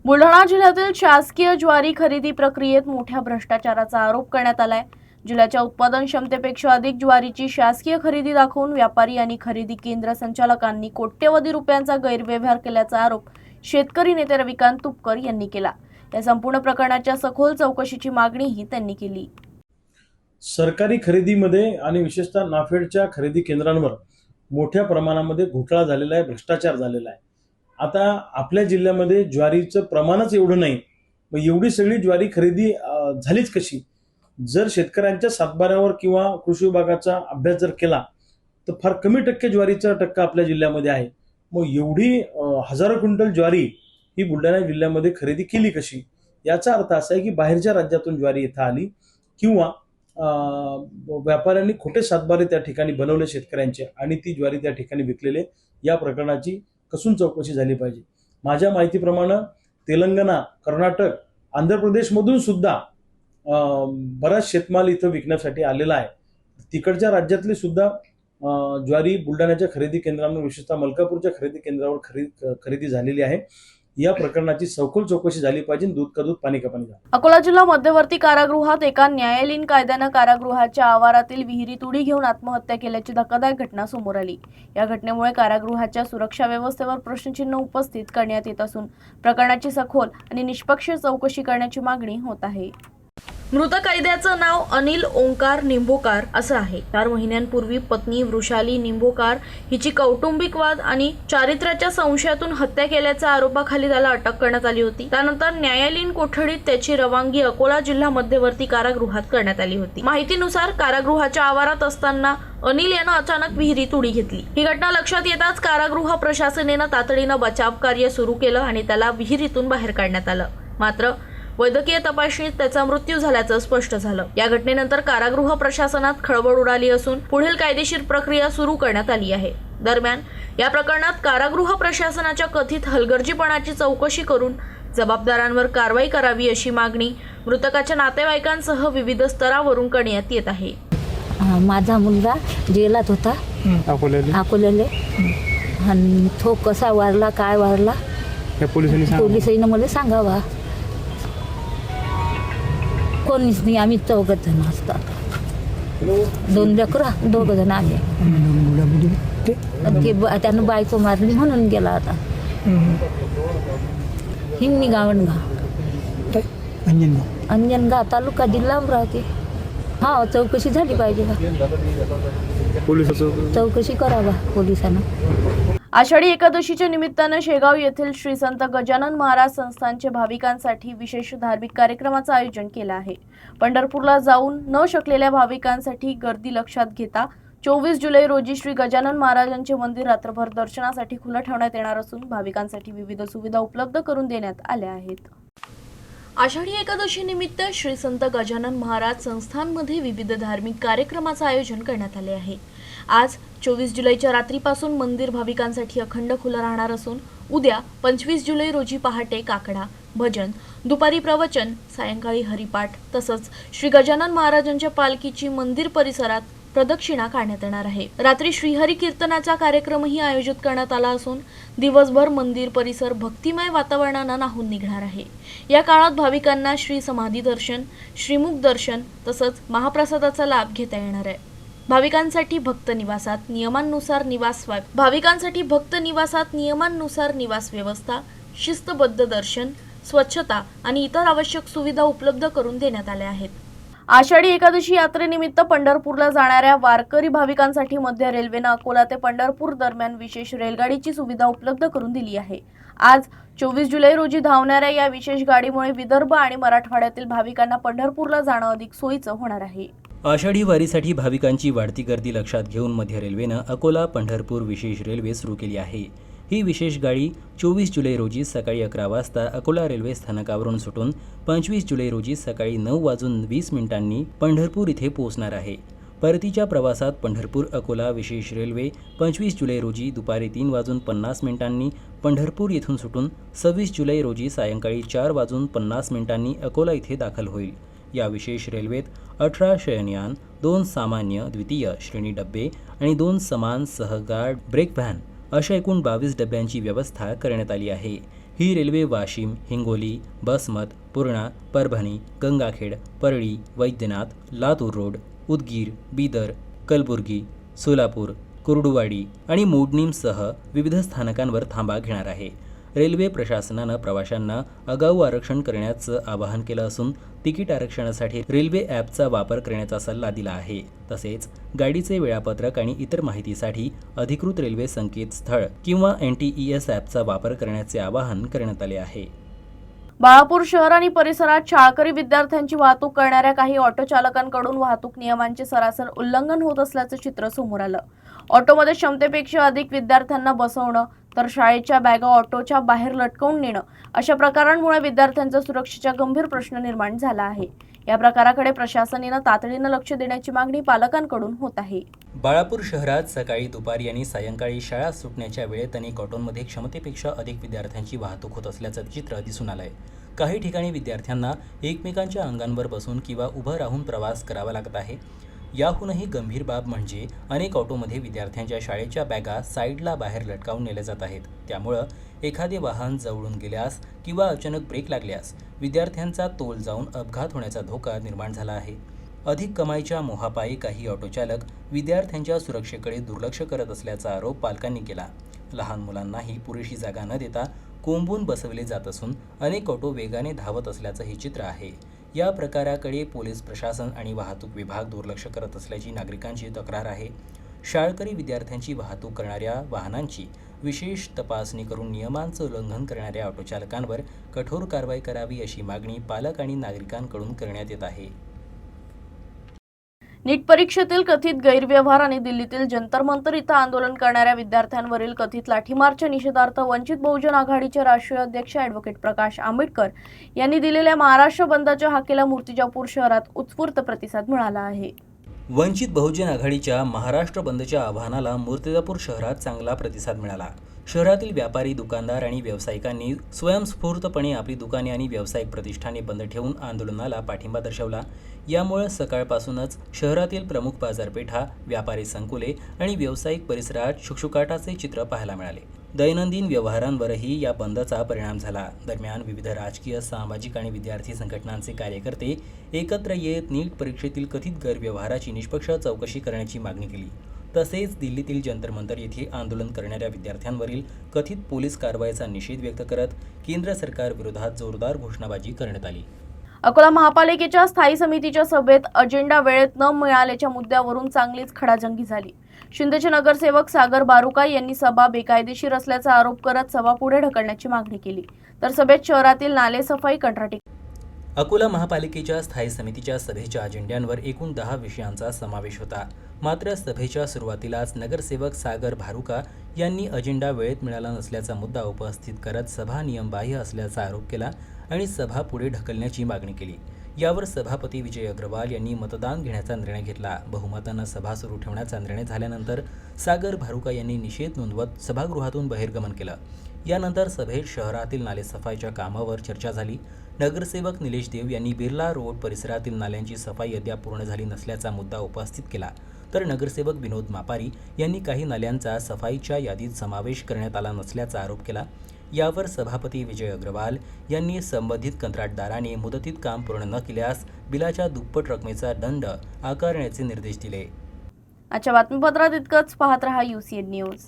बुलढाणा जिल्ह्यातील शासकीय ज्वारी खरेदी प्रक्रियेत मोठ्या भ्रष्टाचाराचा आरोप करण्यात आलाय। जिल्ह्याच्या उत्पादन क्षमतेपेक्षा अधिक ज्वारीची शासकीय खरेदी दाखवून व्यापारी आणि खरेदी केंद्र संचालकांनी कोट्यवधी रुपयांचा गैरव्यवहार केल्याचा आरोप शेतकरी नेते रविकांत तुपकर यांनी केला। या संपूर्ण प्रकरणाच्या सखोल चौकशीची मागणीही त्यांनी केली। सरकारी खरेदीमध्ये आणि विशेषतः नाफेडच्या खरेदी केंद्रांवर मोठ्या प्रमाणामध्ये घोटाळा झालेला आहे, भ्रष्टाचार झालेला आहे। आता आपल्या जिल्ह्यामध्ये ज्वारीचं प्रमाणच एवढं नाही, मग एवढी सगळी ज्वारी खरेदी झालीच कशी? जर शेतकऱ्यांच्या सातबाऱ्यावर किंवा कृषी विभागाचा अभ्यास जर केला तर फार कमी टक्के ज्वारीचा टक्का आपल्या जिल्ह्यामध्ये आहे। मग एवढी हजारो क्विंटल ज्वारी ही बुलढाणा जिल्ह्यामध्ये खरेदी केली कशी? याचा अर्थ असा आहे की बाहेरच्या राज्यातून ज्वारी इथं आली किंवा व्यापाऱ्यांनी खोटे सातबारे त्या ठिकाणी बनवले शेतकऱ्यांचे आणि ती ज्वारी त्या ठिकाणी विकलेले। या प्रकरणाची कसून चौकशी झाली पाहिजे। माझ्या माहितीप्रमाणे तेलंगणा, कर्नाटक, आंध्र प्रदेशमधून सुद्धा बराच शेतमाल इथं विकण्यासाठी आलेला आहे। तिकडच्या राज्यातली सुद्धा ज्वारी बुलढाण्याच्या खरेदी केंद्रांवर, विशेषतः मलकापूरच्या खरेदी केंद्रावर खरेदी झालेली आहे। या प्रकरणाची सखोल चौकशी झाली पाहिजे। दूध का दूध, पाणी का पाणी झालं। अकोला जिल्हा मध्यवर्ती कारागृहात एका न्यायालयीन कायद्यानं कारागृहाच्या आवारातील विहिरीत उडी घेऊन आत्महत्या केल्याची धक्कादायक घटना समोर आली। या घटनेमुळे कारागृहाच्या सुरक्षा व्यवस्थेवर प्रश्नचिन्ह उपस्थित करण्यात येत असून प्रकरणाची सखोल आणि निष्पक्ष चौकशी करण्याची मागणी होत आहे। मृत कैद्याचं नाव अनिल ओंकार निंबोकार असं आहे। 4 महिन्यांपूर्वी पत्नी वृषाली निंबोकार हिची कौटुंबिक वाद आणि चारित्र्याच्या संशयातून हत्या केल्याच्या आरोपाखाली त्याला अटक करण्यात आली होती। त्यानंतर न्यायालयीन कोठडीत त्याची रवानगी अकोला जिल्हा मध्यवर्ती कारागृहात करण्यात आली होती। माहितीनुसार कारागृहाच्या आवारात असताना अनिल यानं अचानक विहिरीत उडी घेतली। ही घटना लक्षात येताच कारागृह प्रशासनाने तातडीनं बचाव कार्य सुरू केलं आणि त्याला विहिरीतून बाहेर काढण्यात आलं। मात्र वैद्यकीय तपासणीत त्याचा मृत्यू झाल्याचं स्पष्ट झालं। या घटनेनंतर कारागृह प्रशासनात खळबळ उडाली असून पुढील कायदेशीर प्रक्रिया सुरू करण्यात आली आहे। दरम्यान या प्रकरणात कारागृह प्रशासनाच्या कथित हलगर्जीपणाची चौकशी करून जबाबदारांवर कारवाई करावी अशी मागणी मृतकाच्या नातेवाईकांसह विविध स्तरावरून करण्यात येत आहे। माझा मुलगा जेलात होता अकोल्याले आणि तो कसा वारला, काय वारला, पोलिसांनी मला सांगावा। कोणीच नाही, आम्ही 4 जण असतात, 2 लेकरं, 2 जण आले। त्यानं बायको मारली म्हणून गेला आता। हिंगणी गावणगाव, अंजनगाव तालुका, जिल्हा अमरावती। हा, चौकशी झाली पाहिजे का? चौकशी करावा पोलिसांना। आषाढी एकादशीच्या निमित्तानं शेगाव येथील श्री संत गजानन महाराज संस्थानचे भाविकांसाठी विशेष धार्मिक कार्यक्रमाचं आयोजन केलं आहे। पंढरपूरला जाऊन न शकलेल्या भाविकांसाठी गर्दी लक्षात घेता 24 जुलै रोजी श्री गजानन महाराजांचे मंदिर रात्रभर दर्शनासाठी खुलं ठेवण्यात येणार असून भाविकांसाठी विविध सुविधा उपलब्ध करून देण्यात आल्या आहेत। आषाढी एकादशी निमित्त श्री संत गजानन महाराज संस्थानमध्ये विविध धार्मिक कार्यक्रमाचं आयोजन करण्यात आले आहे। आज 24 जुलैच्या रात्रीपासून मंदिर भाविकांसाठी अखंड खुलं राहणार असून उद्या 25 जुलै रोजी पहाटे काकडा, भजन, दुपारी प्रवचन, सायंकाळी हरिपाठ तसंच श्री गजानन महाराजांच्या पालखीची मंदिर परिसरात प्रदक्षिणा काढण्यात येणार आहे। रात्री श्रीहरी कीर्तनाचा कार्यक्रमही आयोजित करण्यात आला असून दिवसभर मंदिर परिसर भक्तिमय वातावरणानं न्हाऊन निघणार आहे। या काळात भाविकांना श्री समाधी दर्शन, श्रीमुख दर्शन तसंच महाप्रसादाचा लाभ घेता येणार आहे। भाविकांसाठी भक्त निवासात नियमांनुसार निवास व्यवस्था, शिस्तबद्ध दर्शन, स्वच्छता आणि इतर आवश्यक सुविधा उपलब्ध करून देण्यात आल्या आहेत। आषाढी एकादशी यात्रेनिमित्त पंढरपूरला जाणाऱ्या वारकरी भाविकांसाठी मध्य रेल्वेनं अकोला ते पंढरपूर दरम्यान विशेष रेल्वेगाडीची सुविधा उपलब्ध करून दिली आहे। आज 24 जुलै रोजी धावणाऱ्या या विशेष गाडीमुळे विदर्भ आणि मराठवाड्यातील भाविकांना पंढरपूरला जाणं अधिक सोयीचं होणार आहे। आषाढी वारीसाठी भाविकांची वाढती गर्दी लक्षात घेऊन मध्य रेल्वेनं अकोला पंढरपूर विशेष रेल्वे सुरू केली आहे। ही विशेष गाडी 24 जुलै रोजी सकाळी 11 वाजता अकोला रेल्वे स्थानकावरून सुटून 25 जुलै रोजी सकाळी 9:20 पंढरपूर इथे पोहोचणार आहे। परतीच्या प्रवासात पंढरपूर अकोला विशेष रेल्वे 25 जुलै रोजी दुपारी 3:50 पंढरपूर येथून सुटून 26 जुलै रोजी सायंकाळी 4:50 अकोला इथे दाखल होईल। या विशेष रेल्वेत 18 शयनयान, 2 सामान्य द्वितीय श्रेणी डबे आणि 2 समान सहगार्ड ब्रेक व्हॅन अशा एकूण 22 डब्यांची व्यवस्था करण्यात आली आहे। ही रेल्वे वाशिम, हिंगोली, बसमत, पूर्णा, परभणी, गंगाखेड, परळी, वैद्यनाथ, लातूर रोड, उदगीर, बीदर, कलबुर्गी, सोलापूर, कुर्डुवाडी आणि मोडणीमसह विविध स्थानकांवर थांबा घेणार आहे. रेल्वे प्रशासनानं प्रवाशांना आगाऊ आरक्षण करण्याचं आवाहन केलं असून तिकीट आरक्षणासाठी रेल्वे ॲपचा वापर करण्याचा सल्ला दिला आहे. तसेच गाडीचे वेळापत्रक आणि इतर माहितीसाठी अधिकृत रेल्वे संकेतस्थळ किंवा NTES ॲपचा वापर करण्याचे आवाहन करण्यात आले आहे. बाळापूर शहर आणि परिसरात शाळकरी विद्यार्थ्यांची वाहतूक करणाऱ्या काही ऑटो चालकांकडून वाहतूक नियमांचे सरासर उल्लंघन होत असल्याचं चित्र समोर आलं. ऑटोमध्ये क्षमतेपेक्षा अधिक विद्यार्थ्यांना बसवणं तर शाळेच्या बॅगा ऑटोच्या बाहेर लटकवून नेणं अशा प्रकारांमुळे विद्यार्थ्यांच्या सुरक्षेचा गंभीर प्रश्न निर्माण झाला आहे. या प्रकाराकडे प्रशासनानं तातडीनं लक्ष देण्याची मागणी पालकांकडून होत आहे. बाळापूर शहरात सकाळी, दुपारी आणि सायंकाळी शाळा सुटण्याच्या वेळेत अनेक ऑटोंमध्ये क्षमतेपेक्षा अधिक विद्यार्थ्यांची वाहतूक होत असल्याचं चित्र दिसून आलंय. काही ठिकाणी विद्यार्थ्यांना एकमेकांच्या अंगांवर बसून किंवा उभं राहून प्रवास करावा लागत आहे. याहूनही गंभीर बाब म्हणजे अनेक ऑटोमध्ये विद्यार्थ्यांच्या शाळेच्या बॅगा साईडला बाहेर लटकावून नेल्या जात आहेत. त्यामुळं एखादे वाहन जवळून गेल्यास किंवा अचानक ब्रेक लागल्यास विद्यार्थ्यांचा तोल जाऊन अपघात होण्याचा धोका निर्माण झाला आहे. अधिक कमाईच्या मोहापायी काही ऑटो चालक विद्यार्थ्यांच्या सुरक्षेकडे दुर्लक्ष करत असल्याचा आरोप पालकांनी केला. लहान मुलांनाही पुरेशी जागा न देता कोंबून बसवले जात असून अनेक ऑटो वेगाने धावत असल्याचं हे चित्र आहे. या प्रकाराकडे पोलीस प्रशासन आणि वाहतूक विभाग दुर्लक्ष करत असल्याची नागरिकांची तक्रार आहे. शाळकरी विद्यार्थ्यांची वाहतूक करणाऱ्या वाहनांची विशेष तपासणी करून नियमांचं उल्लंघन करणाऱ्या ऑटो चालकांवर कठोर कारवाई करावी अशी मागणी पालक आणि नागरिकांकडून करण्यात येत आहे. नीट परीक्षेतील कथित गैरव्यवहार आणि दिल्लीतील जंतर मंतर इथं आंदोलन करणाऱ्या विद्यार्थ्यांवरील कथित लाठीमारच्या निषेधार्थ वंचित बहुजन आघाडीचे राष्ट्रीय अध्यक्ष ॲडव्होकेट प्रकाश आंबेडकर यांनी दिलेल्या महाराष्ट्र बंदच्या हाकेला मूर्तिजापूर शहरात उत्स्फूर्त प्रतिसाद मिळाला आहे. वंचित बहुजन आघाडीच्या महाराष्ट्र बंदच्या आवाहनाला मूर्तिजापूर शहरात चांगला प्रतिसाद मिळाला. शहरातील व्यापारी, दुकानदार आणि व्यावसायिकांनी स्वयंस्फूर्तपणे आपली दुकाने आणि व्यावसायिक प्रतिष्ठाने बंद ठेवून आंदोलनाला पाठिंबा दर्शवला. यामुळे सकाळपासूनच शहरातील प्रमुख बाजारपेठा, व्यापारी संकुले आणि व्यावसायिक परिसरात शुकशुकाटाचे चित्र पाहायला मिळाले. दैनंदिन व्यवहारांवरही या बंदचा परिणाम झाला. दरम्यान विविध राजकीय, सामाजिक आणि विद्यार्थी संघटनांचे कार्यकर्ते एकत्र येत नीट परीक्षेतील कथित गैरव्यवहाराची निष्पक्ष चौकशी करण्याची मागणी केली. तसेच दिल्लीतील जंतर मंतर येथे आंदोलन करणाऱ्या विद्यार्थ्यांवरील कथित पोलीस कारवाईचा निषेध व्यक्त करत केंद्र सरकारविरोधात जोरदार घोषणाबाजी करण्यात आली. अकोला महापालिकेच्या स्थायी समितीच्या सभेत अजेंडा वेळेत न मिळाल्याच्या मुद्द्यावरून चांगलीच खडाजंगी झाली. शिंदेचे नगरसेवक सागर बारुका यांनी सभा बेकायदेशीर असल्याचा आरोप करत सभा पुढे ढकलण्याची मागणी केली. तर सभेत शहरातील नाले सफाई, कंत्राटी अकोला महापालिकेच्या स्थायी समितीच्या सभेच्या अजेंड्यांवर एकूण 10 विषयांचा समावेश होता. मात्र सभेच्या सुरुवातीलाच नगरसेवक सागर बारुका यांनी अजेंडा वेळेत मिळाला नसल्याचा मुद्दा उपस्थित करत सभा नियमबाह्य असल्याचा आरोप केला आणि सभा पुढे ढकलण्याची मागणी केली. यावर सभापती विजय अग्रवाल यांनी मतदान घेण्याचा निर्णय घेतला. बहुमतानं सभा सुरू ठेवण्याचा निर्णय झाल्यानंतर सागर बारुका यांनी निषेध नोंदवत सभागृहातून बहिर्गमन केलं. यानंतर सभेत शहरातील नालेसफाईच्या कामावर चर्चा झाली. नगरसेवक निलेश देव यांनी बिर्ला रोड परिसरातील नाल्यांची सफाई अद्याप पूर्ण झाली नसल्याचा मुद्दा उपस्थित केला. तर नगरसेवक विनोद मापारी यांनी काही नाल्यांचा सफाईच्या यादीत समावेश करण्यात आला नसल्याचा आरोप केला. यावर सभापती विजय अग्रवाल यांनी संबंधित कंत्राटदाराने मुदतीत काम पूर्ण न केल्यास बिलाच्या दुप्पट रकमेचा दंड आकारण्याचे निर्देश दिले. आजच्या बातमीपत्रात इतकंच. पाहत रहा UCN न्यूज.